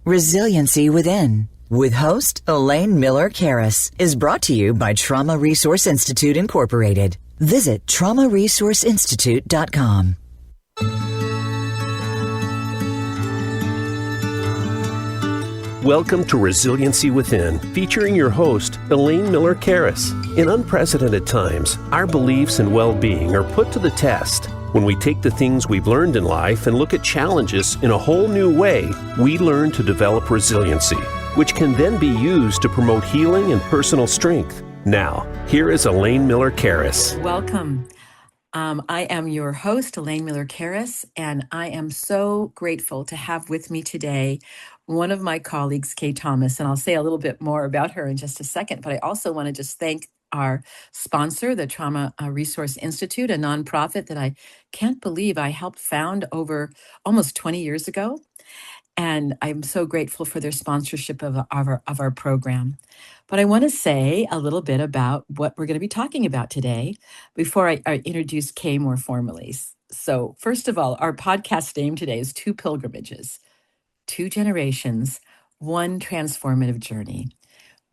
Resiliency Within, with host Elaine Miller-Karras, is brought to you by Trauma Resource Institute, Incorporated. Visit traumaresourceinstitute.com. Welcome to Resiliency Within, featuring your host, Elaine Miller-Karras. In unprecedented times, our beliefs and well-being are put to the test. When we take the things we've learned in life and look at challenges in a whole new way, we learn to develop resiliency, which can then be used to promote healing and personal strength. Now, here is Elaine Miller-Karras. Welcome. I am your host, Elaine Miller-Karras, and I am so grateful to have with me today one of my colleagues, Kay Thomas, and I'll say a little bit more about her in just a second, but I also want to just thank our sponsor, the Trauma Resource Institute, a nonprofit that I can't believe I helped found over almost 20 years ago. And I'm so grateful for their sponsorship of our program. But I want to say a little bit about what we're going to be talking about today before I introduce Kay more formally. So first of all, our podcast name today is Two Pilgrimages, Two Generations, One Transformative Journey.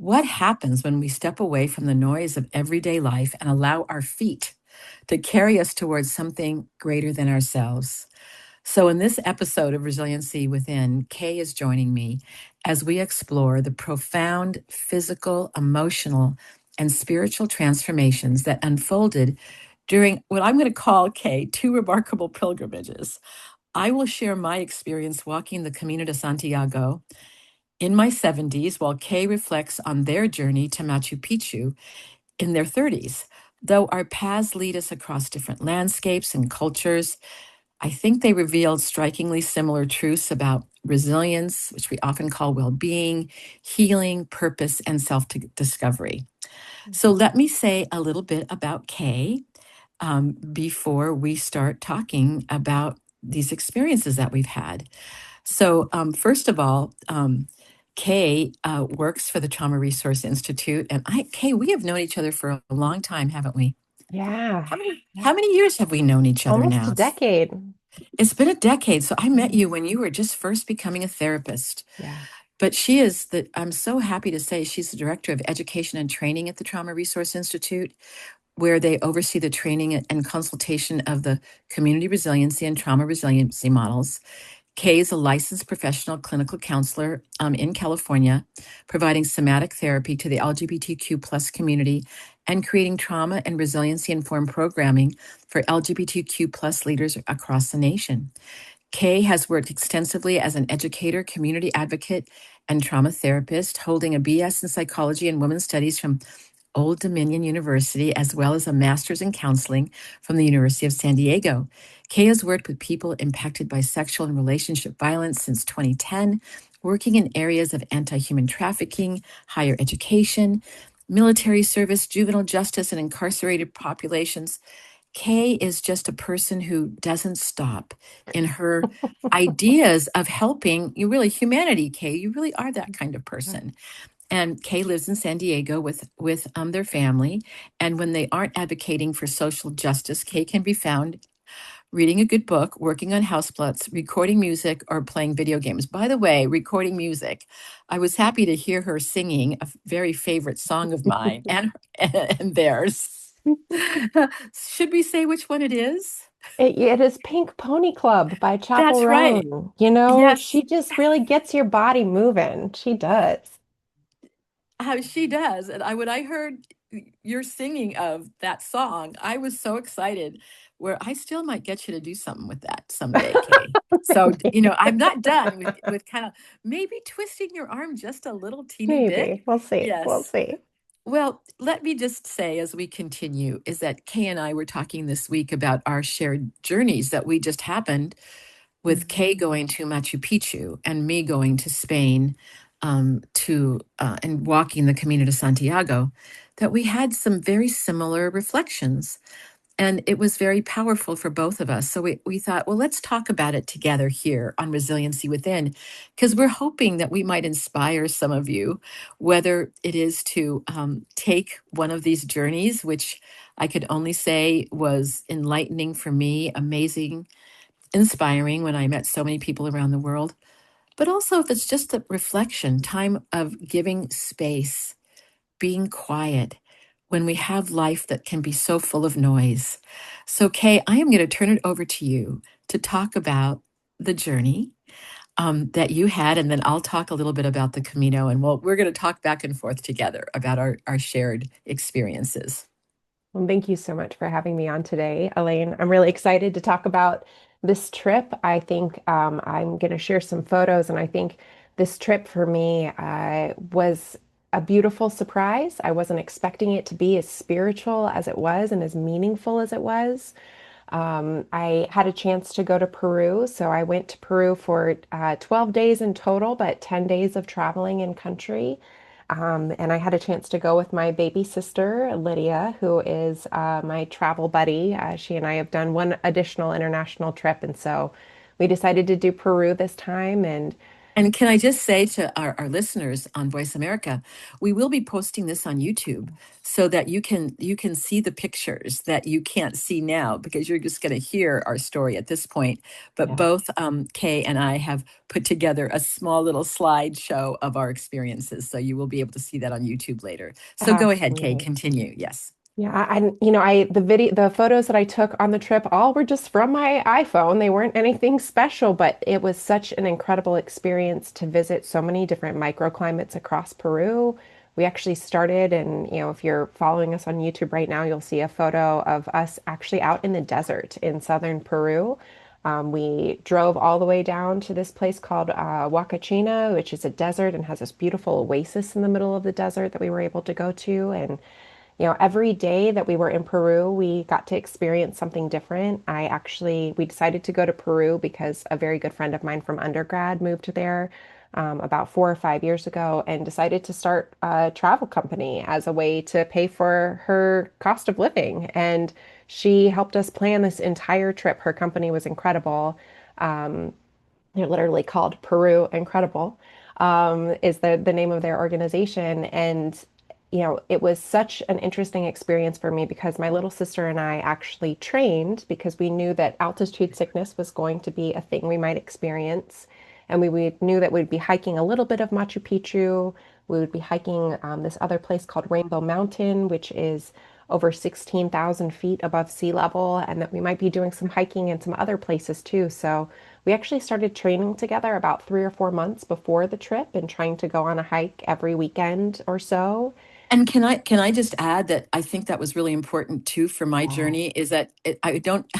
What happens when we step away from the noise of everyday life and allow our feet to carry us towards something greater than ourselves? So in this episode of Resiliency Within, Kay is joining me as we explore the profound physical, emotional, and spiritual transformations that unfolded during what I'm going to call, Kay, two remarkable pilgrimages. I will share my experience walking the Camino de Santiago in my 70s, while Kay reflects on their journey to Machu Picchu in their 30s. Though our paths lead us across different landscapes and cultures, I think they revealed strikingly similar truths about resilience, which we often call well-being, healing, purpose, and self-discovery. So let me say a little bit about Kay before we start talking about these experiences that we've had. So first of all, Kay works for the Trauma Resource Institute, and Kay, we have known each other for a long time, haven't we? Yeah. How many years have we known each other Almost now? a decade. It's been a decade. So I met you when you were just first becoming a therapist. Yeah. But I'm so happy to say she's the director of education and training at the Trauma Resource Institute, where they oversee the training and consultation of the community resiliency and trauma resiliency models. Kay is a licensed professional clinical counselor in California, providing somatic therapy to the LGBTQ plus community and creating trauma and resiliency informed programming for LGBTQ plus leaders across the nation. Kay has worked extensively as an educator, community advocate, and trauma therapist, holding a BS in psychology and women's studies from Old Dominion University, as well as a master's in counseling from the University of San Diego. Kay has worked with people impacted by sexual and relationship violence since 2010, working in areas of anti-human trafficking, higher education, military service, juvenile justice, and incarcerated populations. Kay is just a person who doesn't stop in her ideas of helping humanity. Kay, you really are that kind of person. And Kay lives in San Diego with their family. And when they aren't advocating for social justice, Kay can be found reading a good book, working on houseplants, recording music, or playing video games. By the way, recording music. I was happy to hear her singing a very favorite song of mine and theirs. Should we say which one it is? It is Pink Pony Club by Chapel That's right. Roan. You know, Yes. she just really gets your body moving. She does. She does. And when I heard your singing of that song, I was so excited, where I still might get you to do something with that someday, Kay. So, I'm not done with kind of maybe twisting your arm just a little teeny bit. Maybe. We'll see. Yes. We'll see. Well, let me just say as we continue is that Kay and I were talking this week about our shared journeys that we just happened with Kay going to Machu Picchu and me going to Spain and walking the Camino de Santiago, that we had some very similar reflections. And it was very powerful for both of us. So we thought, well, let's talk about it together here on Resiliency Within, because we're hoping that we might inspire some of you, whether it is to take one of these journeys, which I could only say was enlightening for me, amazing, inspiring when I met so many people around the world, but also if it's just a reflection, time of giving space, being quiet when we have life that can be so full of noise. So, Kay, I am going to turn it over to you to talk about the journey that you had, and then I'll talk a little bit about the Camino, and we're going to talk back and forth together about our shared experiences. Well, thank you so much for having me on today, Elaine. I'm really excited to talk about this trip. I think I'm going to share some photos, and I think this trip for me was a beautiful surprise. I wasn't expecting it to be as spiritual as it was and as meaningful as it was. I had a chance to go to Peru, so I went to Peru for 12 days in total, but 10 days of traveling in country. And I had a chance to go with my baby sister, Lydia, who is my travel buddy. She and I have done one additional international trip, and so we decided to do Peru this time. And can I just say to our listeners on Voice America, we will be posting this on YouTube so that you can see the pictures that you can't see now because you're just going to hear our story at this point. But Yeah. both Kay and I have put together a small little slideshow of our experiences, so you will be able to see that on YouTube later. So go ahead, Kay, Absolutely. continue. Yes. Yeah, the photos that I took on the trip all were just from my iPhone. They weren't anything special, but it was such an incredible experience to visit so many different microclimates across Peru. We actually started, and if you're following us on YouTube right now, you'll see a photo of us actually out in the desert in southern Peru. We drove all the way down to this place called Huacachina, which is a desert and has this beautiful oasis in the middle of the desert that we were able to go to. And every day that we were in Peru, we got to experience something different. We decided to go to Peru because a very good friend of mine from undergrad moved there about 4 or 5 years ago and decided to start a travel company as a way to pay for her cost of living. And she helped us plan this entire trip. Her company was incredible. They're literally called Peru Incredible, is the name of their organization. And it was such an interesting experience for me because my little sister and I actually trained because we knew that altitude sickness was going to be a thing we might experience. And we knew that we'd be hiking a little bit of Machu Picchu. We would be hiking this other place called Rainbow Mountain, which is over 16,000 feet above sea level, and that we might be doing some hiking in some other places too. So we actually started training together about 3 or 4 months before the trip and trying to go on a hike every weekend or so. And can I just add that I think that was really important too for my Yeah. journey is that I don't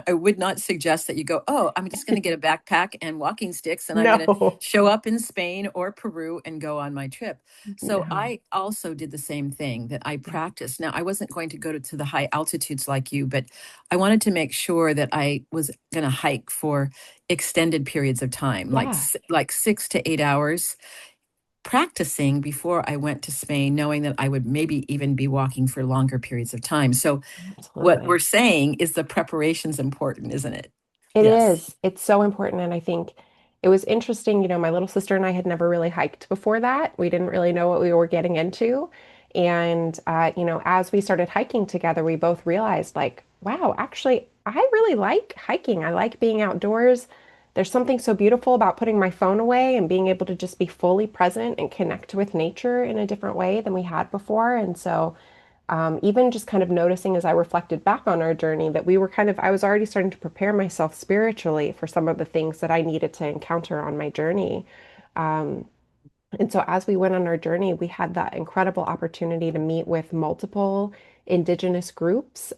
I would not suggest that you go, oh, I'm just going to get a backpack and walking sticks and I'm going to No, show up in Spain or Peru and go on my trip. So no. I also did the same thing that I Yeah. practiced. Now I wasn't going to go to the high altitudes like you, but I wanted to make sure that I was going to hike for extended periods of time, like Yeah, like 6 to 8 hours practicing before I went to Spain, knowing that I would maybe even be walking for longer periods of time. So, what we're absolutely. saying is the preparation's important, isn't it? It Yes. is. It's so important. And I think it was interesting. My little sister and I had never really hiked before that. We didn't really know what we were getting into. And, as we started hiking together, we both realized, like, wow, actually, I really like hiking. I like being outdoors. There's something so beautiful about putting my phone away and being able to just be fully present and connect with nature in a different way than we had before. And so, even just kind of noticing as I reflected back on our journey that I was already starting to prepare myself spiritually for some of the things that I needed to encounter on my journey. Um, and so as we went on our journey, we had that incredible opportunity to meet with multiple indigenous groups.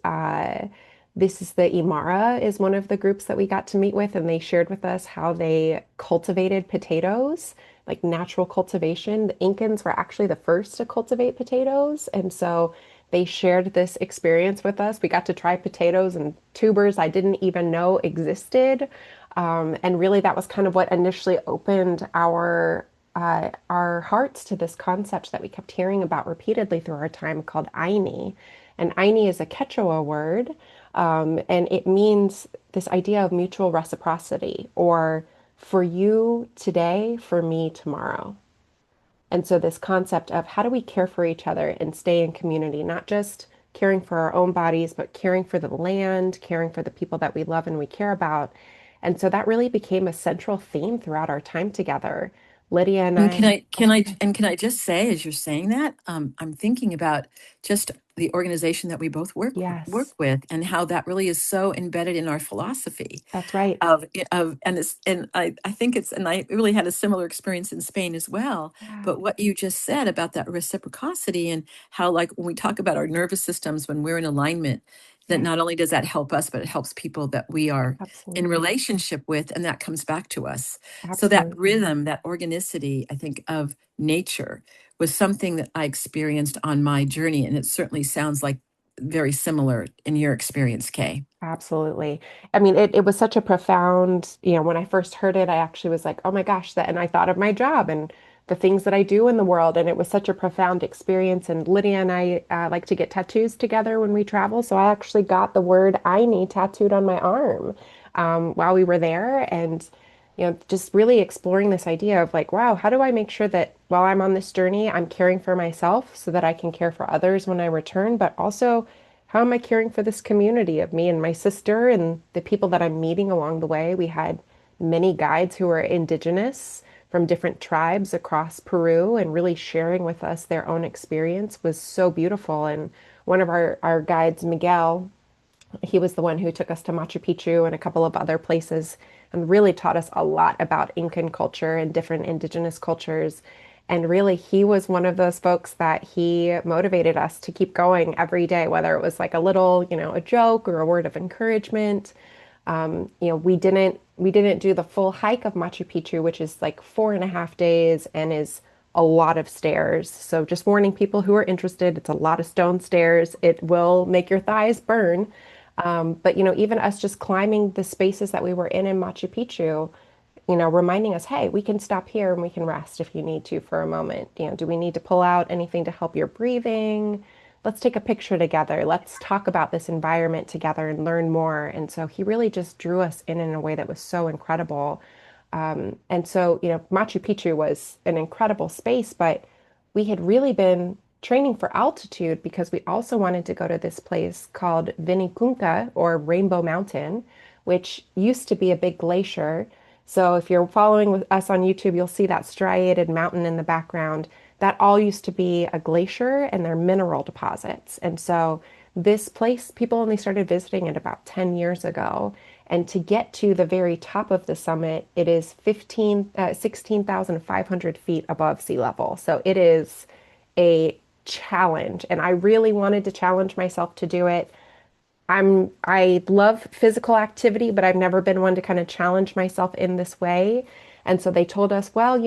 This is the Imara is one of the groups that we got to meet with, and they shared with us how they cultivated potatoes, like natural cultivation. The Incans were actually the first to cultivate potatoes, and so they shared this experience with us. We got to try potatoes and tubers I didn't even know existed. And really, that was kind of what initially opened our hearts to this concept that we kept hearing about repeatedly through our time called Aini. And Aini is a Quechua word, and it means this idea of mutual reciprocity, or for you today, for me tomorrow. And so, this concept of how do we care for each other and stay in community, not just caring for our own bodies, but caring for the land, caring for the people that we love and we care about. And so that really became a central theme throughout our time together. Lydia and And I, oh, yeah, can I just say, as you're saying that, I'm thinking about just the organization that we both work yes, with, and how that really is so embedded in our philosophy that's right. of and it's and I think it's and I really had a similar experience in Spain as well. Yeah, But what you just said about that reciprocity, and how, like, when we talk about our nervous systems when we're in alignment, that right. not only does that help us, but it helps people that we are in Absolutely. relationship with, and that comes back to us. So that Absolutely. rhythm, that organicity, I think, of nature was something that I experienced on my journey, and it certainly sounds like very similar in your experience, Kay. Absolutely. I mean, it was such a profound, when I first heard it, I actually was like, oh my gosh, that, and I thought of my job and the things that I do in the world. And it was such a profound experience. And Lydia and I like to get tattoos together when we travel. So I actually got the word I need tattooed on my arm while we were there. And, just really exploring this idea of like, wow, how do I make sure that while I'm on this journey, I'm caring for myself so that I can care for others when I return, but also how am I caring for this community of me and my sister and the people that I'm meeting along the way? We had many guides who were indigenous from different tribes across Peru and really sharing with us their own experience was so beautiful. And one of our guides, Miguel, he was the one who took us to Machu Picchu and a couple of other places and really taught us a lot about Incan culture and different indigenous cultures. And really, he was one of those folks that he motivated us to keep going every day, whether it was like a little, a joke or a word of encouragement. We didn't do the full hike of Machu Picchu, which is like 4.5 days and is a lot of stairs. So just warning people who are interested, it's a lot of stone stairs. It will make your thighs burn. But even us just climbing the spaces that we were in Machu Picchu, reminding us, hey, we can stop here and we can rest if you need to for a moment. Do we need to pull out anything to help your breathing? Let's take a picture together. Let's talk about this environment together and learn more. And so he really just drew us in a way that was so incredible. And so, Machu Picchu was an incredible space, but we had really been training for altitude because we also wanted to go to this place called Vinicunca or Rainbow Mountain, which used to be a big glacier. So if you're following with us on YouTube, you'll see that striated mountain in the background. That all used to be a glacier and they're mineral deposits. And so this place, people only started visiting it about 10 years ago. And to get to the very top of the summit, it is 16,500 feet above sea level. So it is a challenge. And I really wanted to challenge myself to do it. I love physical activity, but I've never been one to kind of challenge myself in this way. And so they told us, well,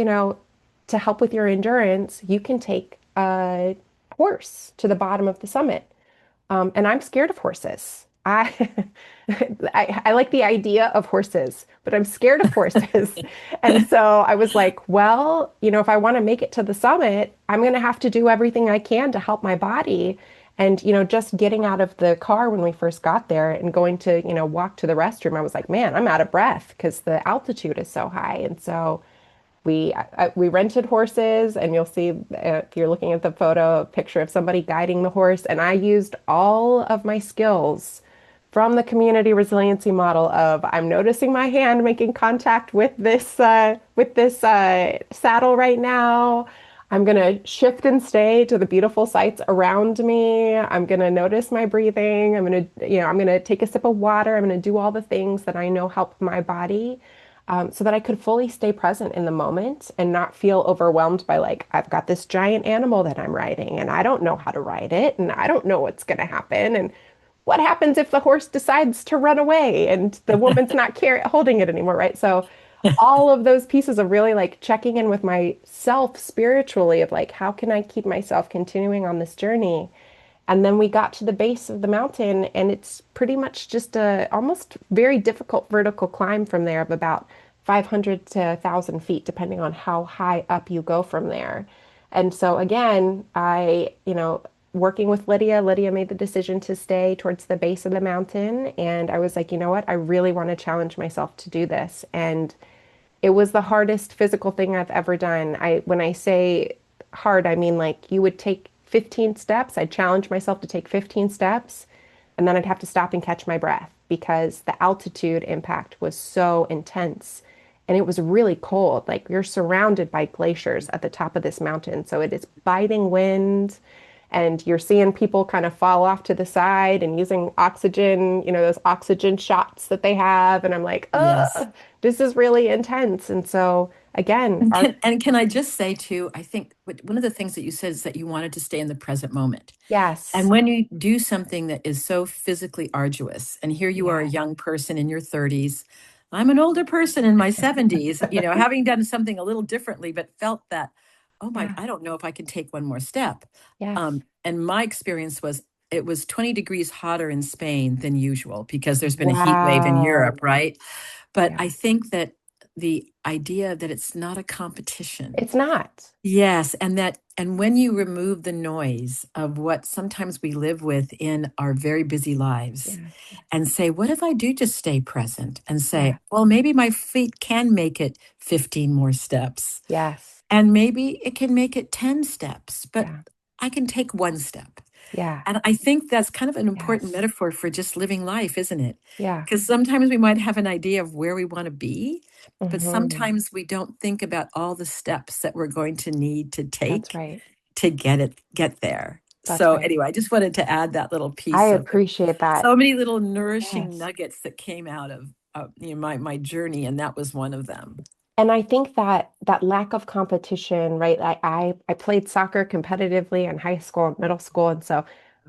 to help with your endurance, you can take a horse to the bottom of the summit. And I'm scared of horses. I like the idea of horses, but I'm scared of horses. And so I was like, well, if I want to make it to the summit, I'm going to have to do everything I can to help my body. And, just getting out of the car when we first got there and going to, walk to the restroom, I was like, man, I'm out of breath because the altitude is so high. And so we rented horses, and you'll see if you're looking at the photo, a picture of somebody guiding the horse. And I used all of my skills from the community resiliency model of I'm noticing my hand making contact with this saddle right now. I'm gonna shift and stay to the beautiful sights around me. I'm gonna notice my breathing. I'm gonna take a sip of water. I'm gonna do all the things that I know help my body so that I could fully stay present in the moment and not feel overwhelmed by like, I've got this giant animal that I'm riding and I don't know how to ride it and I don't know what's going to happen. And what happens if the horse decides to run away and the woman's not holding it anymore, right? So all of those pieces of really like checking in with myself spiritually of like, how can I keep myself continuing on this journey? And then we got to the base of the mountain, and it's pretty much just a almost very difficult vertical climb from there of about 500 to 1,000 feet, depending on how high up you go from there. And so again, working with Lydia made the decision to stay towards the base of the mountain. And I was like, you know what? I really want to challenge myself to do this. And it was the hardest physical thing I've ever done. When I say hard, I mean like you would take 15 steps. I'd challenge myself to take 15 steps, and then I'd have to stop and catch my breath. because the altitude impact was so intense and it was really cold. Like you're surrounded by glaciers at the top of this mountain. So it is biting wind and you're seeing people kind of fall off to the side and using oxygen, those oxygen shots that they have. And I'm like, Yes. this is really intense. And so again, our, And can I just say too, I think one of the things that you said is that you wanted to stay in the present moment. And yes, when you do something that is so physically arduous, and here you are a yes, young person in your 30s, I'm an older person in my 70s, having done something a little differently, but felt that, oh my, yeah, I don't know if I can take one more step. yes, And my experience was it was 20 degrees hotter in Spain than usual because there's been a heat wave in wow. Europe, right? But Yeah, I think that the idea that it's not a competition. it's not. Yes, and when you remove the noise of what sometimes we live with in our very busy lives Yeah, and say, what if I do just stay present and yeah, say, well, maybe my feet can make it 15 more steps yes, and maybe it can make it 10 steps, but yeah, I can take one step. yeah, And I think that's kind of an important yes, metaphor for just living life, isn't it? yeah. Because sometimes we might have an idea of where we want to be, but Hmm. sometimes we don't think about all the steps that we're going to need to That's take right. to get there. That's So right. anyway, I just wanted to add that little I piece of appreciate that. so many little nourishing Yes. nuggets that came out of my journey, and that was one of them. And I think that that lack of competition, right? I played soccer competitively in high school and middle school, and so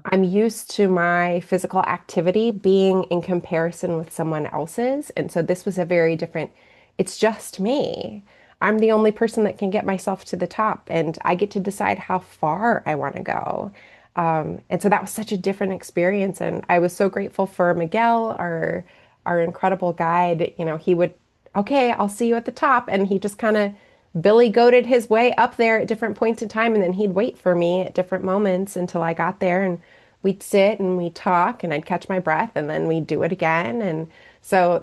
I'm used to my physical activity being in comparison with someone else's. And so this was a very different, it's just me. I'm the only person that can get myself to the top, and I get to decide how far I want to go. And so that was such a different experience. And I was so grateful for Miguel, our incredible guide. He would okay, I'll see you at the top. And he just kind of Billy goated his way up there at different points in time. And then he'd wait for me at different moments until I got there. And we'd sit and we'd talk and I'd catch my breath and then we'd do it again. And so,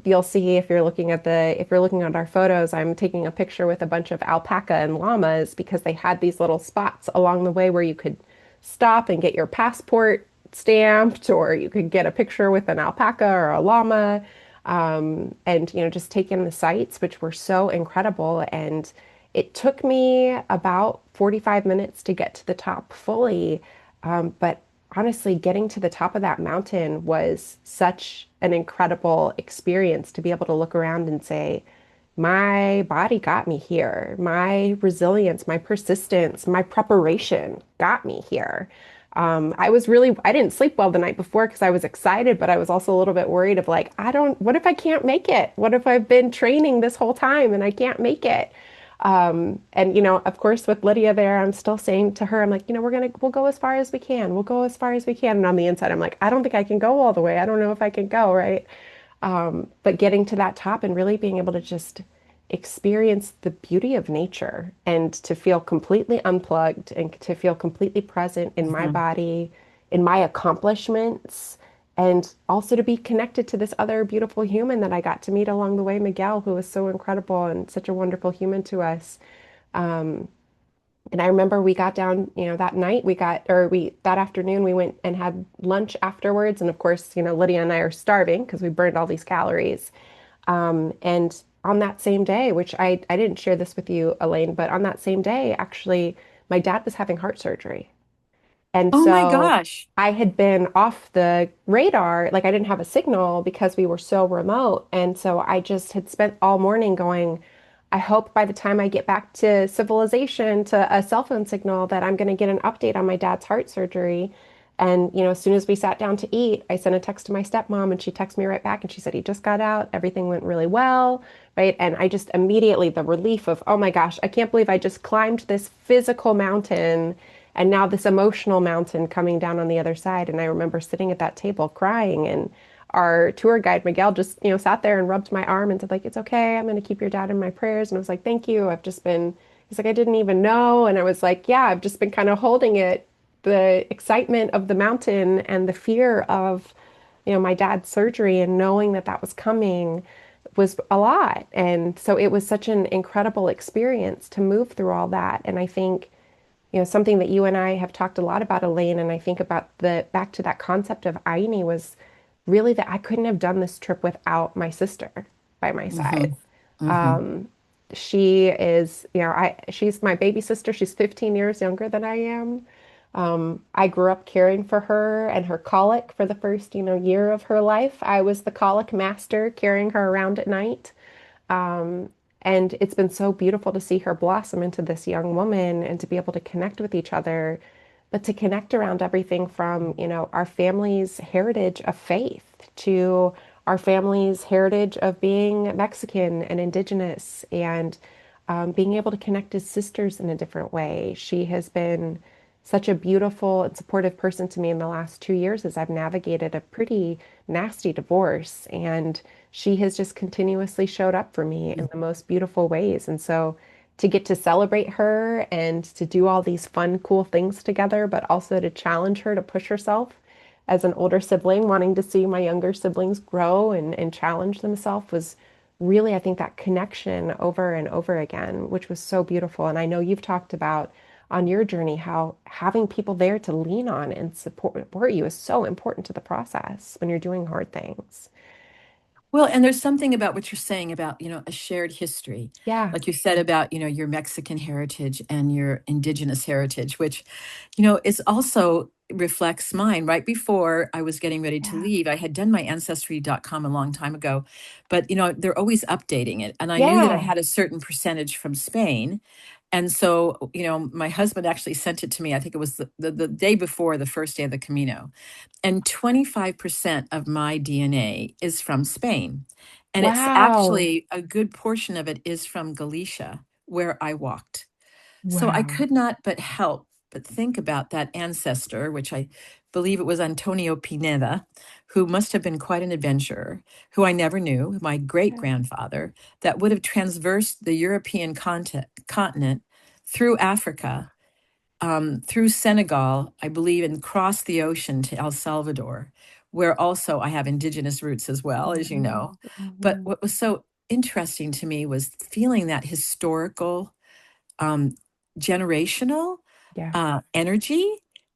you'll see if you're looking at our photos, I'm taking a picture with a bunch of alpaca and llamas because they had these little spots along the way where you could stop and get your passport stamped, or you could get a picture with an alpaca or a llama, and just take in the sights, which were so incredible. And it took me about 45 minutes to get to the top fully, but honestly, getting to the top of that mountain was such an incredible experience to be able to look around and say, my body got me here. My resilience, my persistence, my preparation got me here. I didn't sleep well the night before because I was excited, but I was also a little bit worried of like, what if I can't make it? What if I've been training this whole time and I can't make it? And of course, with Lydia there, I'm still saying to her, I'm like, we'll go as far as we can. We'll go as far as we can. And on the inside, I'm like, I don't think I can go all the way. I don't know if I can go, right? But getting to that top and really being able to just experience the beauty of nature and to feel completely unplugged and to feel completely present in my Mhm. body, in my accomplishments, and also to be connected to this other beautiful human that I got to meet along the way, Miguel, who was so incredible and such a wonderful human to us. And I remember we got down, that night that afternoon we went and had lunch afterwards. And of course, Lydia and I are starving because we burned all these calories. And on that same day, which I didn't share this with you, Elaine, but on that same day, actually, my dad was having heart surgery. And Oh my so gosh. I had been off the radar, like I didn't have a signal because we were so remote. And so I just had spent all morning going, I hope by the time I get back to civilization, to a cell phone signal, that I'm going to get an update on my dad's heart surgery. And, as soon as we sat down to eat, I sent a text to my stepmom and she texted me right back and she said, he just got out. Everything went really well. Right. And I just immediately, the relief of, oh my gosh, I can't believe I just climbed this physical mountain and now this emotional mountain coming down on the other side. And I remember sitting at that table crying, and our tour guide Miguel just, sat there and rubbed my arm and said like, it's okay. I'm going to keep your dad in my prayers. And I was like, thank you. He's like, I didn't even know. And I was like, yeah, I've just been kind of holding it, the excitement of the mountain and the fear of, my dad's surgery and knowing that that was coming was a lot. And so it was such an incredible experience to move through all that. And I think something that you and I have talked a lot about, Elaine, and I think about the back to that concept of Aini was really that I couldn't have done this trip without my sister by my side. Hmm. Hmm. Um, she is, she's my baby sister. She's 15 years younger than I am. I grew up caring for her and her colic for the first, year of her life. I was the colic master carrying her around at night. Um, and it's been so beautiful to see her blossom into this young woman and to be able to connect with each other, but to connect around everything from, our family's heritage of faith to our family's heritage of being Mexican and indigenous and being able to connect as sisters in a different way. She has been such a beautiful and supportive person to me in the last 2 years as I've navigated a pretty nasty divorce. And she has just continuously showed up for me in the most beautiful ways. And so to get to celebrate her and to do all these fun, cool things together, but also to challenge her to push herself as an older sibling, wanting to see my younger siblings grow and challenge themselves was really, I think, that connection over and over again, which was so beautiful. And I know you've talked about on your journey how having people there to lean on and support you is so important to the process when you're doing hard things. Well, and there's something about what you're saying about, a shared history. Yeah. Like you said about, your Mexican heritage and your indigenous heritage, which, is also reflects mine. Right before I was getting ready to Yeah. leave, I had done my ancestry.com a long time ago, but, they're always updating it. And I knew that I Yeah. had a certain percentage from Spain. And so, my husband actually sent it to me. I think it was the day before the first day of the Camino. And 25% of my DNA is from Spain. And it's Wow. actually a good portion of it is from Galicia, where I walked. So I Wow. could not but help but think about that ancestor, which I believe it was Antonio Pineda, who must have been quite an adventurer, who I never knew, my great Yeah. grandfather, that would have traversed the European continent through Africa, through Senegal, I believe, and crossed the ocean to El Salvador, where also I have indigenous roots as well, as you know. Mhm. But Mhm. what was so interesting to me was feeling that historical, um, generational Yeah. energy.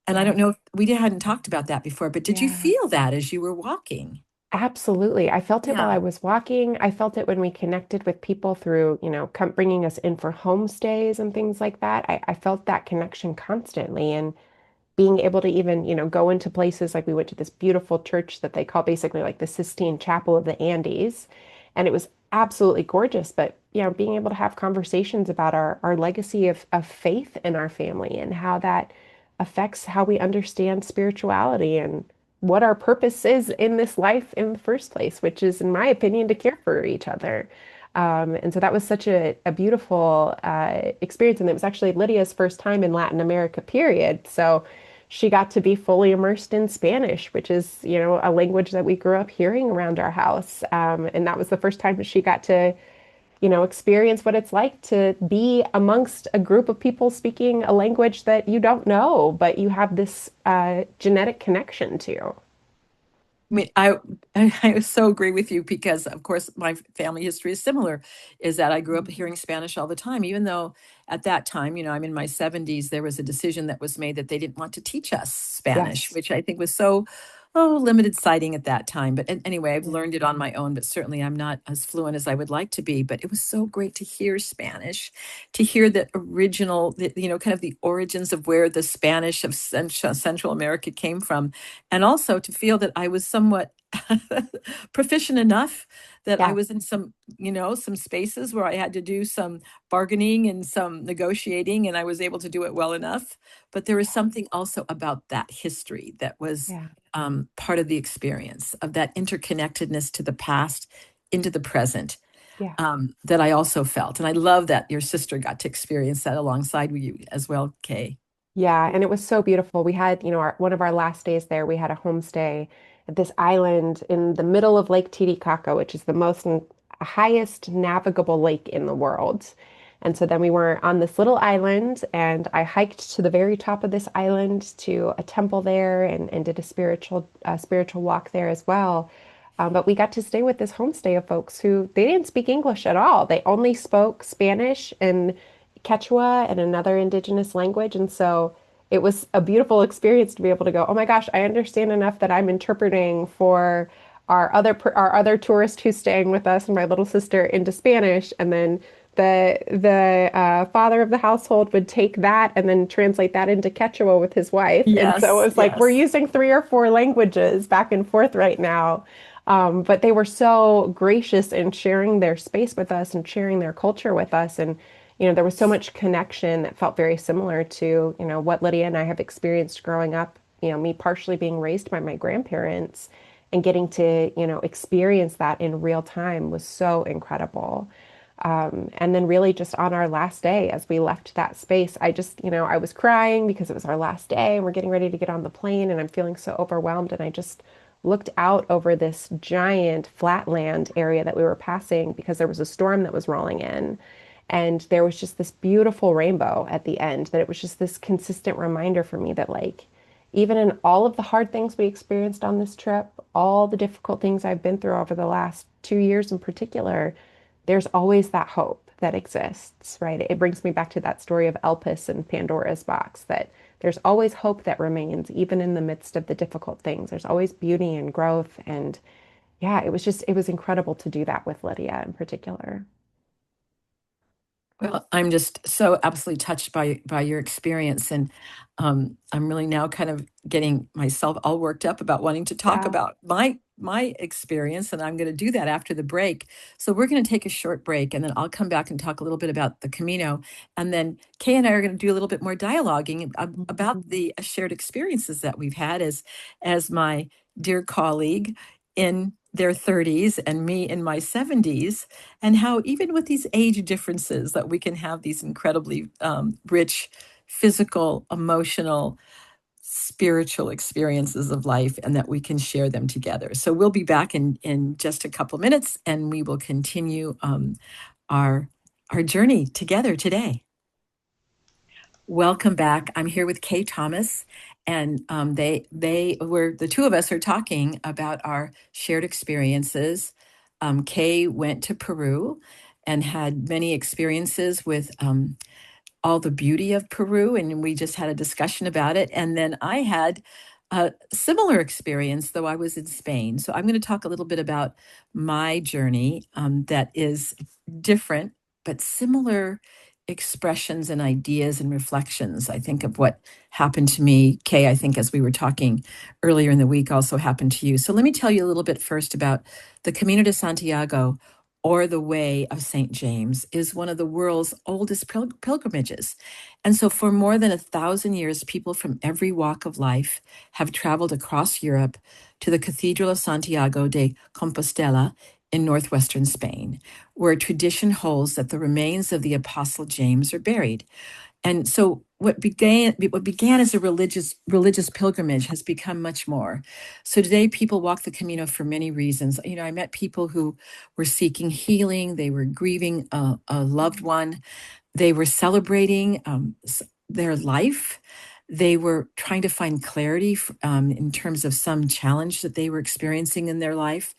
And I Yeah. don't know if hadn't talked about that before, but did you Yeah. feel that as you were walking? Absolutely. I felt it while I Yeah. was walking. I felt it when we connected with people through, bringing us in for homestays and things like that. I felt that connection constantly. And being able to even, go into places like we went to this beautiful church that they call basically like the Sistine Chapel of the Andes. And it was absolutely gorgeous. But, being able to have conversations about our legacy of faith in our family and how that affects how we understand spirituality and what our purpose is in this life in the first place, which is, in my opinion, to care for each other. And so that was such a beautiful experience. And it was actually Lydia's first time in Latin America, period. So she got to be fully immersed in Spanish, which is, a language that we grew up hearing around our house. And that was the first time that she got to, experience what it's like to be amongst a group of people speaking a language that you don't know, but you have this genetic connection to. I mean, I so agree with you because, of course, my family history is similar. Is that I grew up hearing Spanish all the time, even though at that time, I'm in my 70s, there was a decision that was made that they didn't want to teach us Spanish, Yes. which I think was so limited sighting at that time. But anyway, I've Yeah. learned it on my own, but certainly I'm not as fluent as I would like to be. But it was so great to hear Spanish, to hear the original, kind of the origins of where the Spanish of Central America came from, and also to feel that I was somewhat proficient enough that I Yeah. was in some, some spaces where I had to do some bargaining and some negotiating, and I was able to do it well enough. But there was something also about that history that was Yeah. part of the experience of that interconnectedness to the past into the present, Yeah. that I also felt. And I love that your sister got to experience that alongside with you as well, Kay. Yeah, and it was so beautiful. We had, one of our last days there, we had a homestay at this island in the middle of Lake Titicaca, which is the highest navigable lake in the world. And so then we were on this little island, and I hiked to the very top of this island to a temple there and did a spiritual walk there as well. But we got to stay with this homestay of folks who they didn't speak English at all. They only spoke Spanish and Quechua and another indigenous language. And so it was a beautiful experience to be able to go, oh my gosh, I understand enough that I'm interpreting for our other tourist who's staying with us and my little sister into Spanish, and then the father of the household would take that and then translate that into Quechua with his wife. And so it Yes, was like we're yes. using 3 or 4 languages back and forth right now. But they were so gracious in sharing their space with us and sharing their culture with us. And, there was so much connection that felt very similar to, what Lydia and I have experienced growing up, me partially being raised by my grandparents and getting to, experience that in real time was so incredible. And then really just on our last day, as we left that space, I just, I was crying because it was our last day and we're getting ready to get on the plane and I'm feeling so overwhelmed. And I just looked out over this giant flatland area that we were passing because there was a storm that was rolling in. And there was just this beautiful rainbow at the end, that it was just this consistent reminder for me that, like, even in all of the hard things we experienced on this trip, all the difficult things I've been through over the last 2 years in particular, there's always that hope that exists, right? It brings me back to that story of Elpis and Pandora's box, that there's always hope that remains, even in the midst of the difficult things. There's always beauty and growth. And yeah, it was incredible to do that with Lydia in particular. Well, I'm just so absolutely touched by your experience, and I'm really now kind of getting myself all worked up about wanting to talk Yeah. about my experience, and I'm going to do that after the break. So we're going to take a short break, and then I'll come back and talk a little bit about the Camino, and then Kay and I are going to do a little bit more dialoguing about the shared experiences that we've had as my dear colleague in their 30s and me in my 70s, and how even with these age differences that we can have these incredibly rich physical, emotional, spiritual experiences of life, and that we can share them together. So we'll be back in just a couple minutes, and we will continue our our journey together today. Welcome back. I'm here with Kay Thomas, and they were the two of us are talking about our shared experiences. Kay went to Peru and had many experiences with all the beauty of Peru, and we just had a discussion about it. And then I had a similar experience, though I was in Spain. So I'm going to talk a little bit about my journey that is different, but similar expressions and ideas and reflections. I think of what happened to me. Kay, I think as we were talking earlier in the week, also happened to you. So let me tell you a little bit first about the Camino de Santiago, or the Way of St. James, is one of the world's oldest pilgrimages. And so for more than 1,000 years, people from every walk of life have traveled across Europe to the Cathedral of Santiago de Compostela in northwestern Spain, where tradition holds that the remains of the Apostle James are buried. And so what began as a religious pilgrimage has become much more. So today people walk the Camino for many reasons. I met people who were seeking healing, they were grieving a loved one, they were celebrating their life. They were trying to find clarity in terms of some challenge that they were experiencing in their life.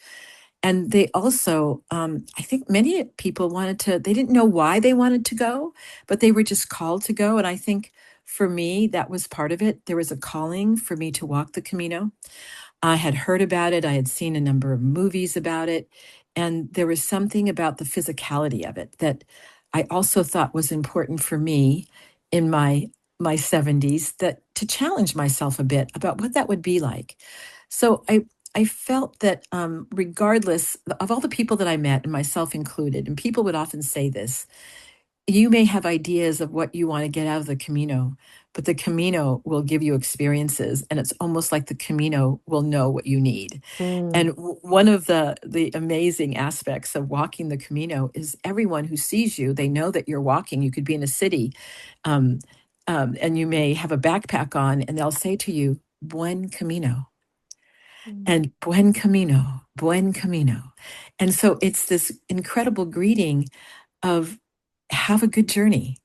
And they also, I think many people they didn't know why they wanted to go, but they were just called to go. And I think for me, that was part of it. There was a calling for me to walk the Camino. I had heard about it. I had seen a number of movies about it. And there was something about the physicality of it that I also thought was important for me in my 70s, that to challenge myself a bit about what that would be like. So I felt that regardless of all the people that I met, and myself included, and people would often say this, you may have ideas of what you want to get out of the Camino, but the Camino will give you experiences, and it's almost like the Camino will know what you need. Mm. And one of the amazing aspects of walking the Camino is everyone who sees you, they know that you're walking. You could be in a city, um, and you may have a backpack on, and they'll say to you, "Buen Camino." Mm. And buen camino, buen camino. And so it's this incredible greeting of have a good journey.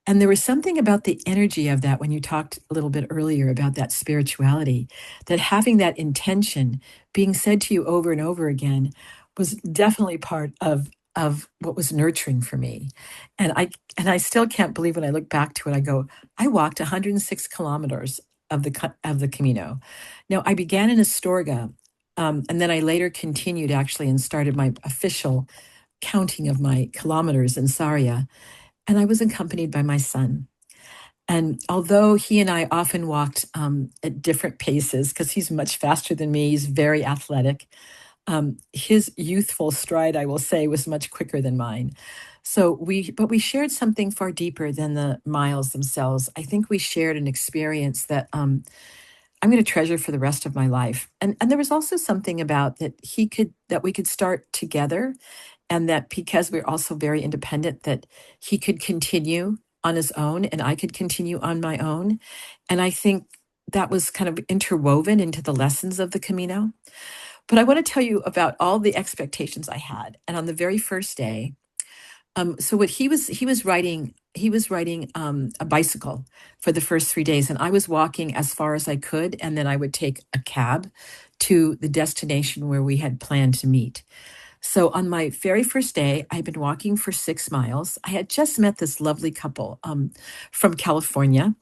And there was something about the energy of that when you talked a little bit earlier about that spirituality, that having that intention being said to you over and over again was definitely part of what was nurturing for me. And I still can't believe when I look back to it, I go, I walked 106 kilometers of the Camino. Now I began in Astorga, And then I later continued actually and started my official counting of my kilometers in Saria. And I was accompanied by my son. And although he and I often walked at different paces, because he's much faster than me, he's very athletic. His youthful stride, I will say, was much quicker than mine. But we shared something far deeper than the miles themselves. I think we shared an experience that I'm going to treasure for the rest of my life. And there was also something about that we could start together, and that because we're also very independent, that he could continue on his own and I could continue on my own. And I think that was kind of interwoven into the lessons of the Camino. But I want to tell you about all the expectations I had. And on the very first day, so what he was riding a bicycle for the first 3 days, and I was walking as far as I could, and then I would take a cab to the destination where we had planned to meet. So on my very first day, I'd been walking for 6 miles. I had just met this lovely couple from California,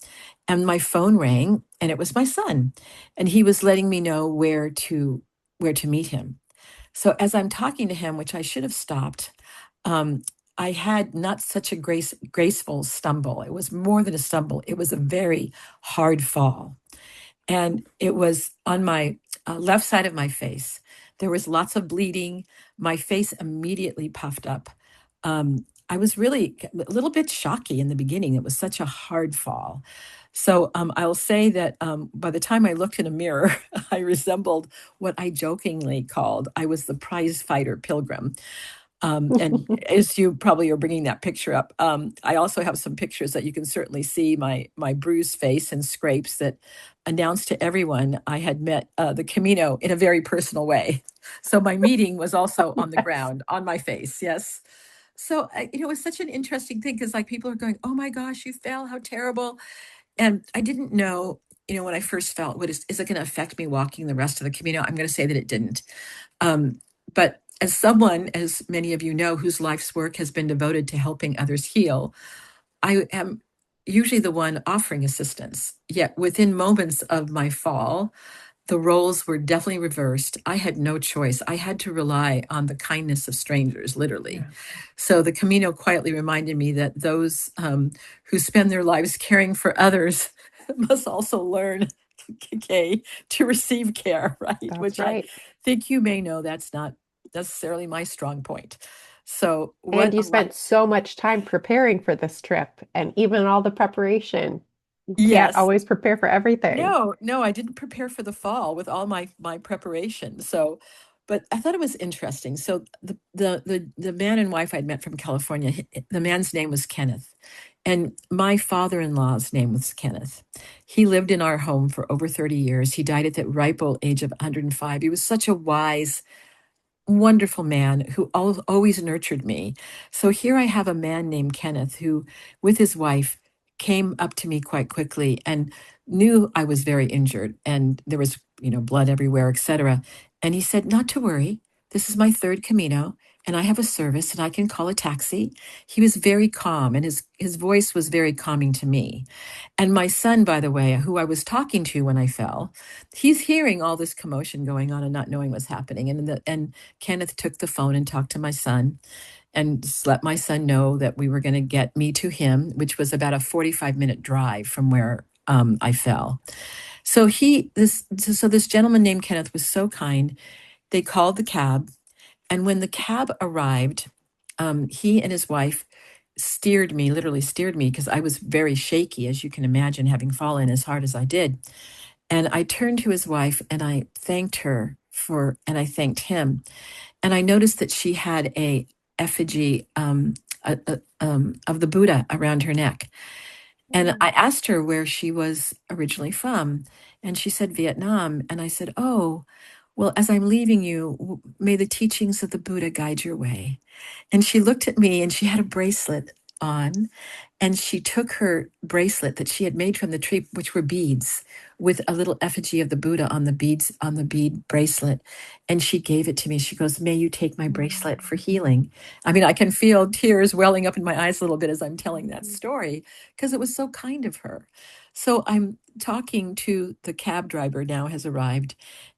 and my phone rang, and it was my son, and he was letting me know where to meet him. So as I'm talking to him, which I should have stopped, um, I had not such a graceful stumble. It was more than a stumble. It was a very hard fall. And it was on my left side of my face. There was lots of bleeding. My face immediately puffed up. I was really a little bit shocky in the beginning. It was such a hard fall. So I'll say that by the time I looked in a mirror, I resembled what I jokingly called I was the prize fighter pilgrim. And as you probably are bringing that picture up, I also have some pictures that you can certainly see my bruised face and scrapes that announced to everyone I had met the Camino in a very personal way. So my meeting was also on the Yes. ground, on my face. Yes. So it was such an interesting thing because like people are going, "Oh my gosh, you fell! How terrible!" And I didn't know, when I first felt, is it going to affect me walking the rest of the Camino? I'm going to say that it didn't. Um, but as someone, as many of you know, whose life's work has been devoted to helping others heal, I am usually the one offering assistance. Yet within moments of my fall, the roles were definitely reversed. I had no choice. I had to rely on the kindness of strangers, literally. Yeah. So the Camino quietly reminded me that those who spend their lives caring for others must also learn, okay, to receive care, right? That's Which I right. think you may know that's not necessarily my strong point. So And what you a spent so much time preparing for this trip, and even all the preparation. You can't yes. always prepare for everything. No, no, I didn't prepare for the fall with all my preparation. So, but I thought it was interesting. So the man and wife I'd met from California, the man's name was Kenneth, and my father-in-law's name was Kenneth. He lived in our home for over 30 years. He died at the ripe old age of 105. He was such a wise, wonderful man who always nurtured me. So here I have a man named Kenneth who, with his wife, came up to me quite quickly and knew I was very injured and there was, blood everywhere, etc. And he said, "Not to worry. This is my third Camino and I have a service and I can call a taxi." He was very calm and his voice was very calming to me. And my son, by the way, who I was talking to when I fell, he's hearing all this commotion going on and not knowing what's happening. And Kenneth took the phone and talked to my son and just let my son know that we were going to get me to him, which was about a 45-minute drive from where I fell. So this gentleman named Kenneth was so kind. They called the cab, and when the cab arrived, he and his wife literally steered me, because I was very shaky, as you can imagine, having fallen as hard as I did. And I turned to his wife and I thanked her and I thanked him. And I noticed that she had a effigy of the Buddha around her neck. And I asked her where she was originally from. And she said Vietnam. And I said, "Oh, well, as I'm leaving you, may the teachings of the Buddha guide your way." And she looked at me and she had a bracelet on. And she took her bracelet that she had made from the tree, which were beads, with a little effigy of the Buddha on the bead bracelet. And she gave it to me. She goes, "May you take my bracelet for healing." I mean, I can feel tears welling up in my eyes a little bit as I'm telling that story, because it was so kind of her. So I'm talking to the cab driver now has arrived.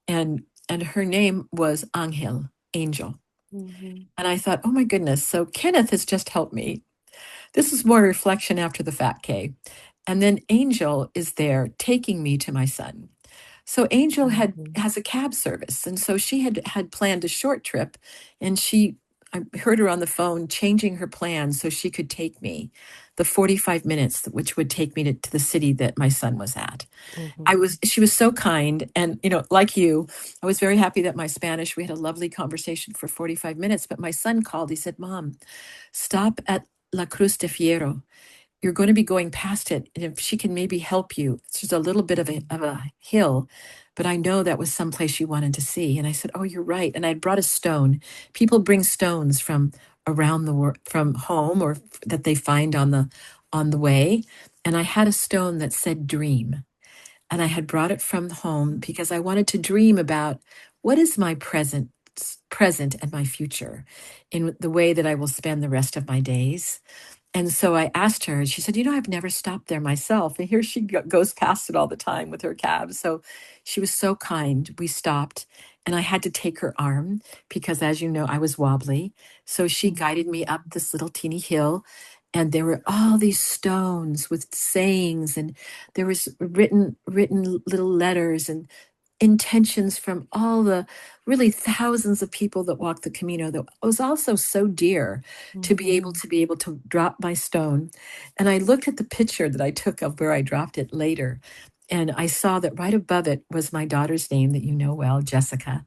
And and her name was Angel, Angel. Mhm. And I thought, oh my goodness, so Kenneth has just helped me. This is more reflection after the fact, Kay. And then Angel is there taking me to my son. So Angel Mhm. has a cab service, and so she had planned a short trip, and I heard her on the phone changing her plans so she could take me the 45 minutes, which would take me to the city that my son was at. Mhm. She was so kind, and like you, I was very happy that my Spanish. We had a lovely conversation for 45 minutes, but my son called. He said, "Mom, stop at La Cruz de Fierro. You're going to be going past it. And if she can maybe help you, it's just a little bit of a hill, but I know that was someplace you wanted to see." And I said, "Oh, you're right." And I'd brought a stone. People bring stones from around the world, from home, or that they find on the way. And I had a stone that said dream. And I had brought it from home because I wanted to dream about what is my present and my future in the way that I will spend the rest of my days. And so I asked her, and she said, I've never stopped there myself. And here she goes past it all the time with her cab. So she was so kind. We stopped, and I had to take her arm because, as you know, I was wobbly. So she guided me up this little teeny hill, and there were all these stones with sayings, and there was written little letters and intentions from all the really thousands of people that walked the Camino. That was also so dear to Mhm. be able to drop my stone. And I looked at the picture that I took of where I dropped it later, and I saw that right above it was my daughter's name that you know well, Jessica.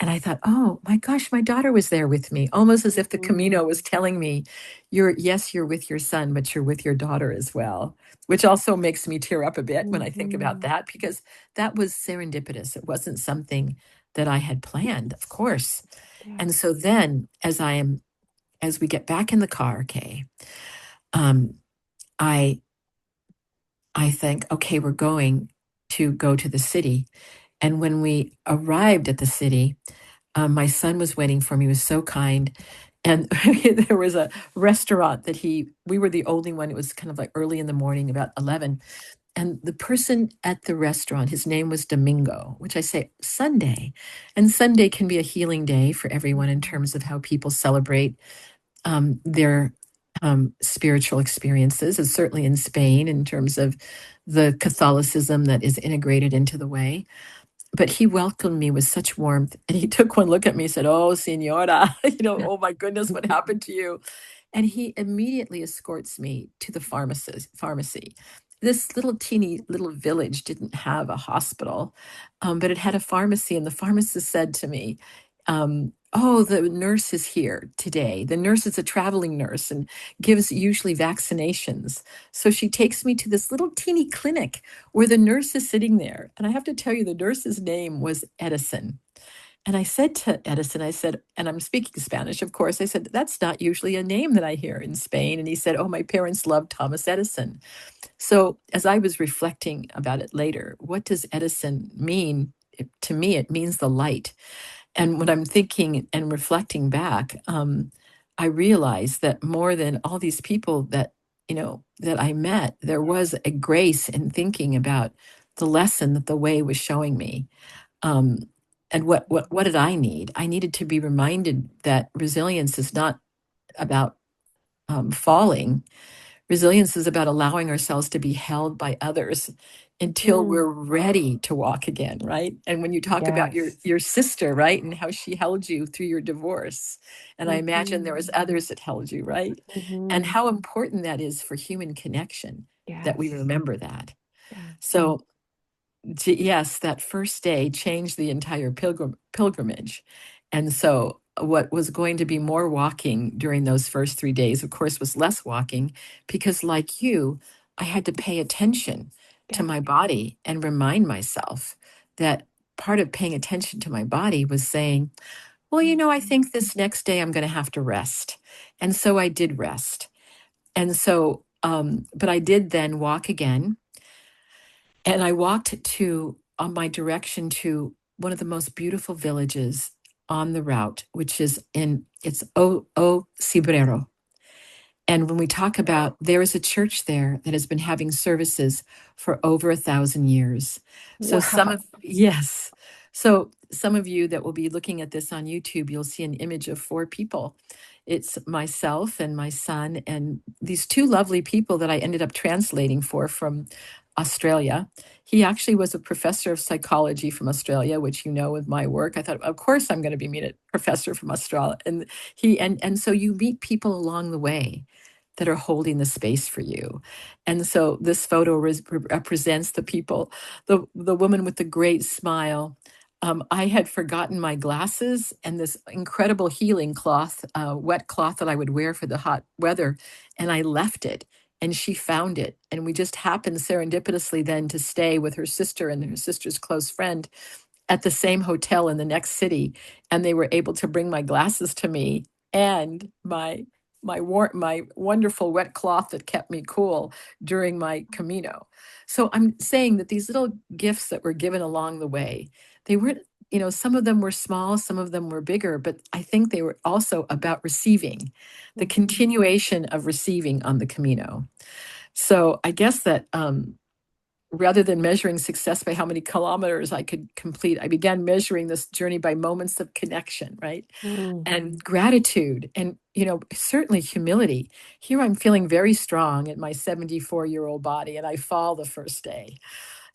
And I thought, oh my gosh, my daughter was there with me, almost as if the Mhm. Camino was telling me, yes, you're with your son, but you're with your daughter as well, which also makes me tear up a bit when I think about Mhm. that, because that was serendipitous. It wasn't something that I had planned, of course. Yeah. And so then as we get back in the car, Kay, um, I I think, okay, we're going to go to the city. And when we arrived at the city, my son was waiting for me. He was so kind. And there was a restaurant that we were the only one. It was kind of like early in the morning, about 11. And the person at the restaurant, his name was Domingo, which I say Sunday. And Sunday can be a healing day for everyone in Mhm. terms of how people celebrate their spiritual experiences, is certainly in Spain in terms of the Catholicism that is integrated into the way. But he welcomed me with such warmth, and he took one look at me and said, "Oh, Senora, oh my goodness, what happened to you?" And he immediately escorts me to the pharmacy. This little teeny little village didn't have a hospital, but it had a pharmacy. And the pharmacist said to me, "Oh, the nurse is here today. The nurse is a traveling nurse and gives usually vaccinations. So she takes me to this little teeny clinic where the nurse is sitting there." And I have to tell you, the nurse's name was Edison. And I said to Edison, I said, and I'm speaking Spanish, of course, I said, "That's not usually a name that I hear in Spain." And he said, "Oh, my parents loved Thomas Edison." So as I was reflecting about it later, what does Edison mean? To me, it means the light. And when I'm thinking and reflecting back, I realized that more than all these people that I met, there was a grace in thinking about the lesson that the way was showing me. Um, and what did I need? I needed to be reminded that resilience is not about falling. Resilience is about allowing ourselves to be held by others until Mm. we're ready to walk again, right? And when you talk about your Yes. your sister, right, and how she held you through your divorce, and I imagine there Mhm. was others that held you, right? And Mhm. how important that is for human connection, that we Yes. remember that. Yes. So yes, that first day changed the entire pilgrimage. And so, what was going to be more walking during those first 3 days, of course, was less walking because, like you, I had to pay attention to Yeah. my body and remind myself that part of paying attention to my body was saying, well, I think this next day I'm going to have to rest. And so I did rest. And so, but I did then walk again, and I walked on my direction to one of the most beautiful villages on the route, which is it's O Cibrero. And when we talk about, there is a church there that has been having services for over 1,000 years. So Wow. yes. So some of you that will be looking at this on YouTube, you'll see an image of 4 people. It's myself and my son and these 2 lovely people that I ended up translating for from Australia. He actually was a professor of psychology from Australia, which you know with my work. I thought, of course, I'm going to be meeting a professor from Australia. And so you meet people along the way that are holding the space for you. And so this photo represents the people, the woman with the great smile. I had forgotten my glasses and this incredible healing cloth, wet cloth that I would wear for the hot weather, and I left it. And she found it. And we just happened serendipitously then to stay with her sister and her sister's close friend at the same hotel in the next city, and they were able to bring my glasses to me and my wonderful wet cloth that kept me cool during my Camino. So I'm saying that these little gifts that were given along the way, they weren't, some of them were small, some of them were bigger, but I think they were also about receiving, the continuation of receiving on the Camino. So I guess that rather than measuring success by how many kilometers I could complete, I began measuring this journey by moments of connection, right? And gratitude and, certainly humility. Here I'm feeling very strong in my 74-year-old body, and I fall the first day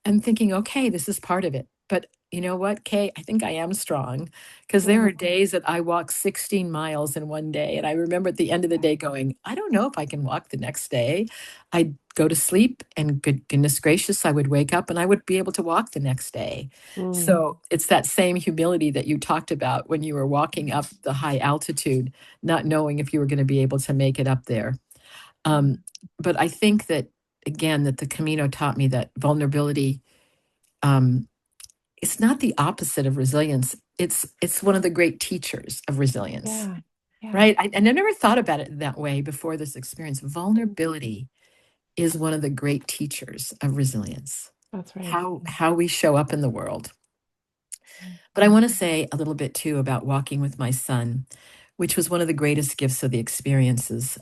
and thinking, okay, this is part of it. But you know what, Kay, I think I am strong because there are days that I walk 16 miles in one day. And I remember at the end of the day going, I don't know if I can walk the next day. I'd go to sleep and goodness gracious, I would wake up and I would be able to walk the next day. So it's that same humility that you talked about when you were walking up the high altitude, not knowing if you were going to be able to make it up there. But I think that, again, that the Camino taught me that vulnerability, it's not the opposite of resilience. It's one of the great teachers of resilience, right? And I never thought about it that way before this experience. Vulnerability is one of the great teachers of resilience. That's right. How we show up in the world. But I want to say a little bit too about walking with my son, which was one of the greatest gifts of the experiences.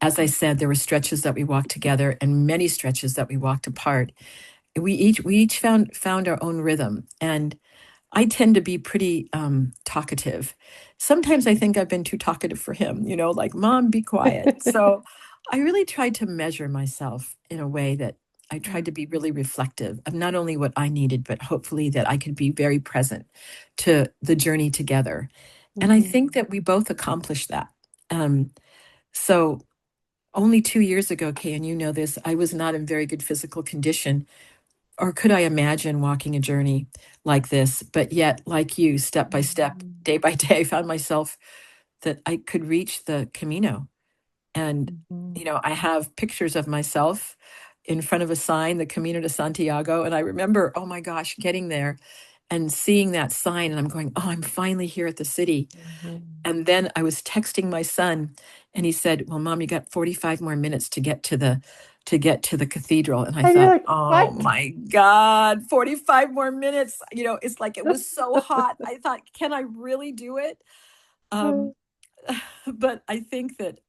As I said, there were stretches that we walked together and many stretches that we walked apart. We each found our own rhythm, and I tend to be pretty talkative. Sometimes I think I've been too talkative for him, like, Mom, be quiet. So I really tried to measure myself in a way that I tried to be really reflective of not only what I needed, but hopefully that I could be very present to the journey together. And I think that we both accomplished that. So only 2 years ago, Kay, and you know this, I was not in very good physical condition, or could I imagine walking a journey like this? But yet, like you, step by step, day by day, I found myself that I could reach the Camino. And, I have pictures of myself in front of a sign, the Camino to Santiago. And I remember, oh my gosh, getting there and seeing that sign. And I'm going, oh, I'm finally here at the city. And then I was texting my son and he said, well, Mom, you got 45 more minutes to get to the cathedral. And I thought, like, oh what? my God, 45 more minutes. It's like, it was so hot. I thought, can I really do it? But I think that,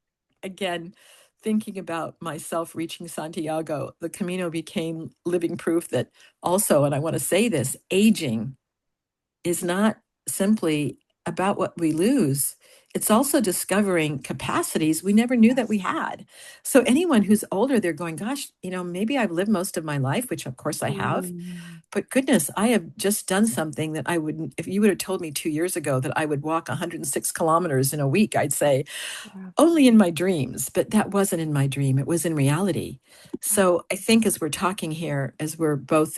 again, thinking about myself reaching Santiago, the Camino became living proof that also, and I want to say this, aging is not simply about what we lose. It's also discovering capacities we never knew that we had. So anyone who's older, they're going, gosh, maybe I've lived most of my life, which of course I have. But goodness, I have just done something that I wouldn't, if you would have told me 2 years ago that I would walk 106 kilometers in a week, I'd say, only in my dreams. But that wasn't in my dream. It was in reality. So I think as we're talking here, as we're both,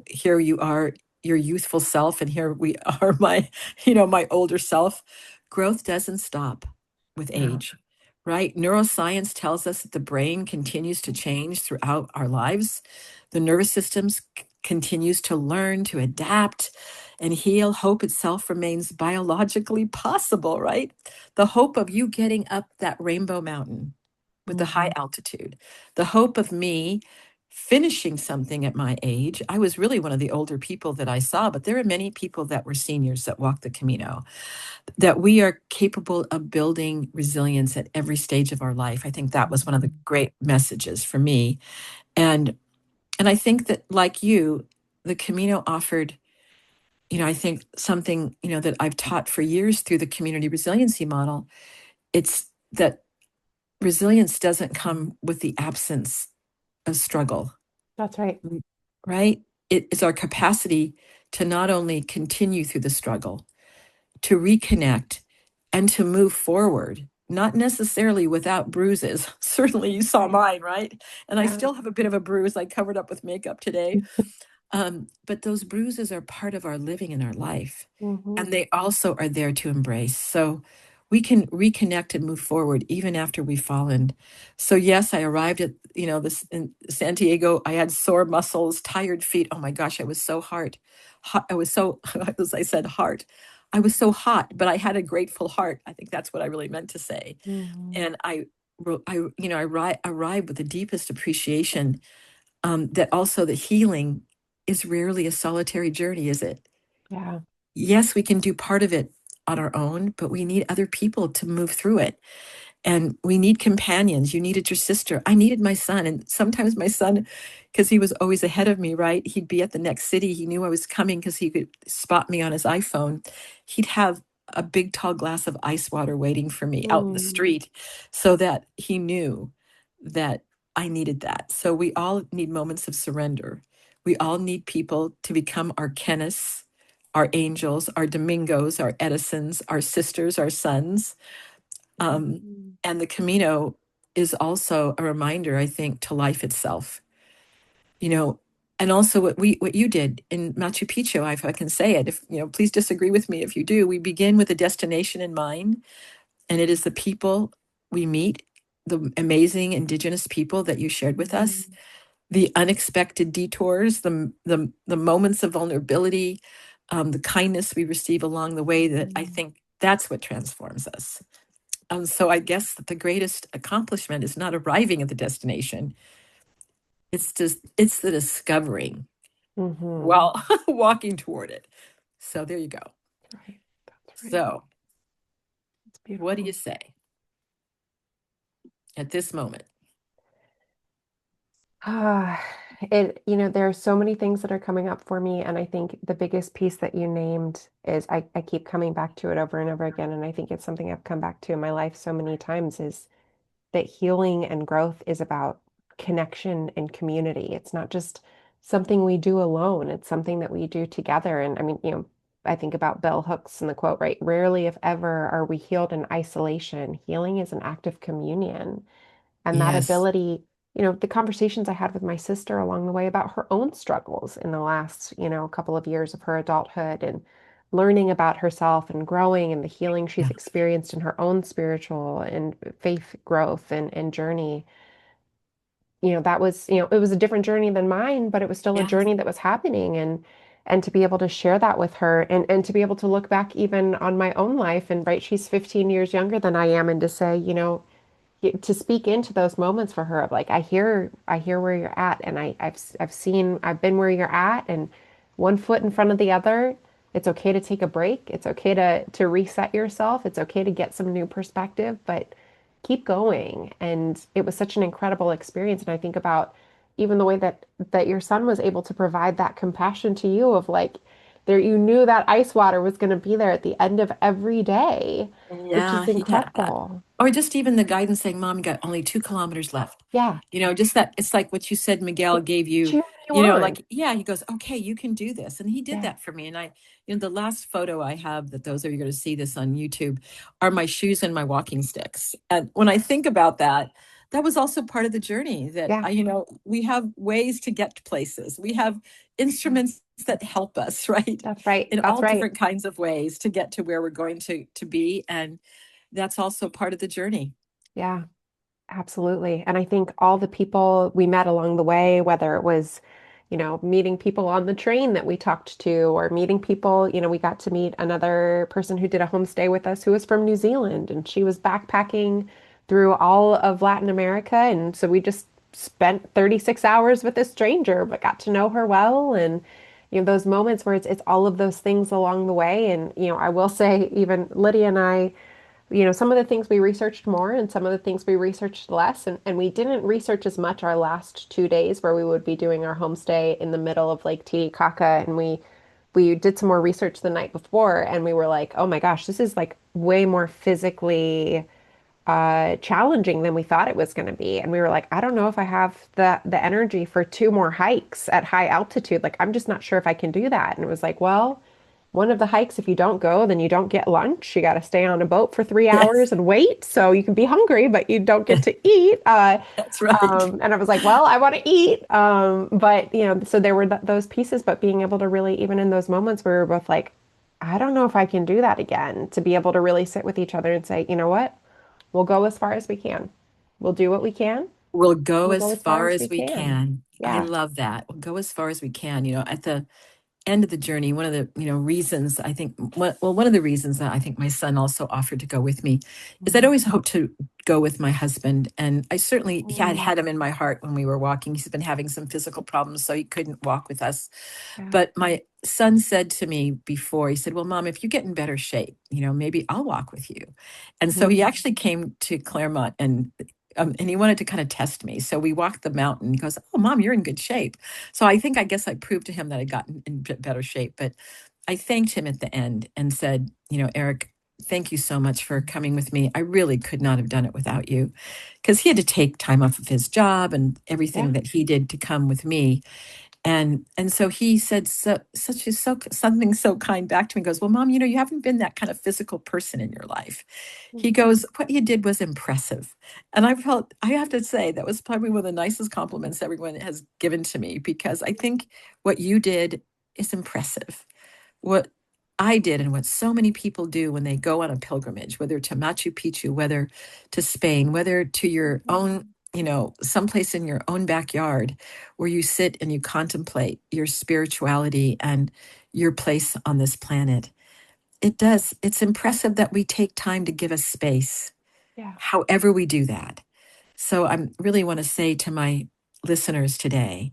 here you are, your youthful self, and here we are, my older self. Growth doesn't stop with age, right? Neuroscience tells us that the brain continues to change throughout our lives. The nervous systems continues to learn, to adapt, and heal. Hope itself remains biologically possible, right? The hope of you getting up that rainbow mountain with the high altitude, the hope of me finishing something at my age. I was really one of the older people that I saw, but there are many people that were seniors that walked the Camino, that we are capable of building resilience at every stage of our life. I think that was one of the great messages for me. And I think that, like you, the Camino offered I think something, that I've taught for years through the community resiliency model, it's that resilience doesn't come with the absence of struggle, That's right. right? It is our capacity to not only continue through the struggle, to reconnect and to move forward, not necessarily without bruises. Certainly, you saw mine, right? And I Yeah. still have a bit of a bruise. I covered up with makeup today. But those bruises are part of our living in our life, Hmm. and they also are there to embrace. So we can reconnect and move forward even after we've fallen. So yes, I arrived at this in Santiago. I had sore muscles, tired feet. Oh my gosh, I was so hot. I was so, as I said, heart. I was so hot, but I had a grateful heart. I think that's what I really meant to say. Hmm. And arrived with the deepest appreciation, that also the healing is rarely a solitary journey, is it? Yeah. Yes, we can do part of it on our own, but we need other people to move through it. And we need companions. You needed your sister. I needed my son. And sometimes my son, because he was always ahead of me, right? He'd be at the next city. He knew I was coming because he could spot me on his iPhone. He'd have a big, tall glass of ice water waiting for me out in the Mm. street so that he knew that I needed that. So we all need moments of surrender. We all need people to become our Kenneths, our angels, our Domingos, our Edisons, our sisters, our sons. Um, Mhm. and the Camino is also a reminder, I think, to life itself. You know, and also what you did in Machu Picchu, if I can say it, if please disagree with me if you do. We begin with a destination in mind, and it is the people we meet, the amazing indigenous people that you shared with us, Mhm. the unexpected detours, the moments of vulnerability, the kindness we receive along the way. That I Mhm. think that's what transforms us. So I guess that the greatest accomplishment is not arriving at the destination. It's the discovering Mhm. while walking toward it. So there you go. Right. That's right. So It's what do you beautiful. say at this moment? Ah, there are so many things that are coming up for me, and I think the biggest piece that you named is I keep coming back to it over and over again, and I think it's something I've come back to in my life so many times is that healing and growth is about connection and community. It's not just something we do alone, it's something that we do together. And I mean, I think about Bell Hooks and the quote, right? Rarely, if ever, are we healed in isolation. Healing is an act of communion. And that Yes. ability, the conversations I had with my sister along the way about her own struggles in the last, couple of years of her adulthood and learning about herself and growing and the healing she's Yeah. experienced in her own spiritual and faith growth and journey. That was, it was a different journey than mine, but it was still a Yes. journey that was happening and to be able to share that with her and to be able to look back even on my own life and right, she's 15 years younger than I am and to say, to speak into those moments for her of like I hear where you're at and I've been where you're at and one foot in front of the other. It's okay to take a break. It's okay to reset yourself. It's okay to get some new perspective, but keep going. And it was such an incredible experience. And I think about even the way that your son was able to provide that compassion to you of like there you knew that ice water was going to be there at the end of every day, which Yeah, is he had that. incredible. Or just even the guidance saying, Mom, you got only 2 kilometers left. Yeah. Just that it's like what you said Miguel gave you, Cheering you on. like, yeah, he goes, okay, you can do this. And he did Yeah. that for me. And the last photo I have, that those of you are going to see this on YouTube, are my shoes and my walking sticks. And when I think about that, that was also part of the journey that Yeah. we have ways to get to places. We have Yeah. instruments that help us, right? That's right. In That's all right. different kinds of ways to get to where we're going to be. And that's also part of the journey. Yeah. Absolutely. And I think all the people we met along the way, whether it was, meeting people on the train that we talked to, or meeting people, we got to meet another person who did a homestay with us who was from New Zealand and she was backpacking through all of Latin America. And so we just spent 36 hours with a stranger, but got to know her well. And, those moments where it's all of those things along the way. And, I will say, even Lydia and I, some of the things we researched more and some of the things we researched less. And we didn't research as much our last 2 days where we would be doing our homestay in the middle of Lake Titicaca. And we we did some more research the night before and we were like, oh my gosh, this is like way more physically challenging than we thought it was going to be. And we were like, I don't know if I have the energy for two more hikes at high altitude. Like, I'm just not sure if I can do that. And it was like, well, one of the hikes, if you don't go, then you don't get lunch. You got to stay on a boat for 3 hours Yes, and wait. So you can be hungry, but you don't get to eat. that's right. And I was like, well, I want to eat. But, so there were those pieces, but being able to really, even in those moments where we were both like, I don't know if I can do that again, to be able to really sit with each other and say, you know what? We'll go as far as we can. We'll do what we can. We'll go We'll go as as far far as we as we can. can. I Yeah. love that. We'll go as far as we can. At the end of the journey, one of the reasons I think, one of the reasons that I think my son also offered to go with me is I'd Mm. always hoped to go with my husband, and I certainly Mm. had him in my heart when we were walking. He's been having some physical problems, so he couldn't walk with us. Yeah. But my son said to me before, he said, "Well, Mom, if you get in better shape, maybe I'll walk with you." And so he Mm. actually came to Claremont, and he wanted to kind of test me. So we walked the mountain. He goes, "Oh, Mom, you're in good shape." So I guess I proved to him that I'd gotten in better shape. But I thanked him at the end and said, "Eric, thank you so much for coming with me. I really could not have done it without you," because he had to take time off of his job and Yeah. everything that he did to come with me. And so he said something so kind back to me. He goes, "Well, Mom, you haven't been that kind of physical person in your life." He Mm. goes, "What you did was impressive." And I have to say, that was probably one of the nicest compliments everyone has given to me, because I think what you did is impressive. What I did, and what so many people do when they go on a pilgrimage, whether to Machu Picchu, whether to Spain, whether to your Mhm. own, someplace in your own backyard, where you sit and you contemplate your spirituality and your place on this planet. It's impressive that we take time to give us space, Yeah. however we do that. So I really want to say to my listeners today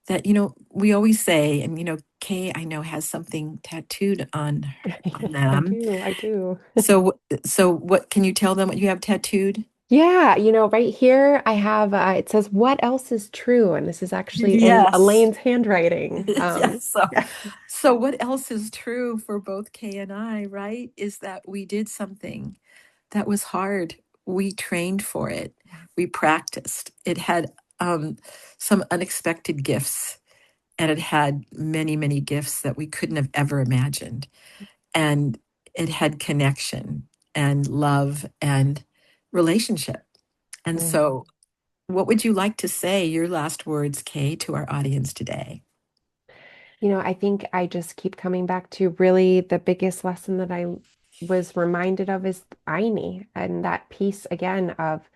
that, we always say, and, Kay, I know, has something tattooed on I them. do. I do. So what can you tell them what you have tattooed? Yeah, right here I have it says what else is true? And this is actually in Yes. Elaine's handwriting. Yes. So, Yeah. so what else is true for both Kay and I, right? Is that we did something that was hard. We trained for it. We practiced. It had some unexpected gifts, and it had many, many gifts that we couldn't have ever imagined. And it had connection and love and relationship. And Mm. so, what would you like to say, your last words, Kay, to our audience today? I think I just keep coming back to really the biggest lesson that I was reminded of is Aini, and that piece again of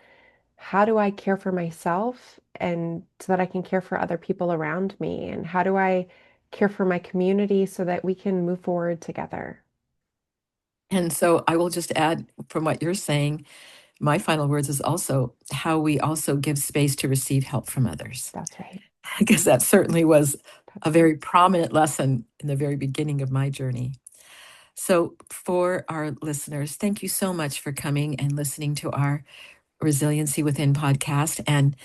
how do I care for myself and so that I can care for other people around me? And how do I care for my community so that we can move forward together? And so, I will just add from what you're saying, my final words is also how we also give space to receive help from others, That's right. because that certainly was a That's right. very prominent lesson in the very beginning of my journey. So, for our listeners, thank you so much for coming and listening to our Resiliency Within podcast, and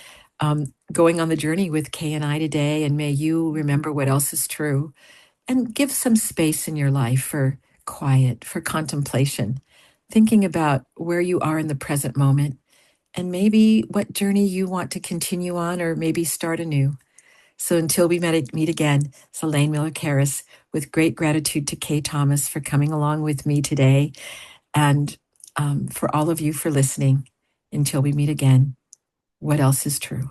going on the journey with Kay and I today. And may you remember what else is true, and give some space in your life for quiet, for contemplation, thinking about where you are in the present moment, and maybe what journey you want to continue on, or maybe start anew. So until we meet again, it's Elaine Miller Karras, with great gratitude to Kay Thomas for coming along with me today, and for all of you for listening. Until we meet again, what else is true?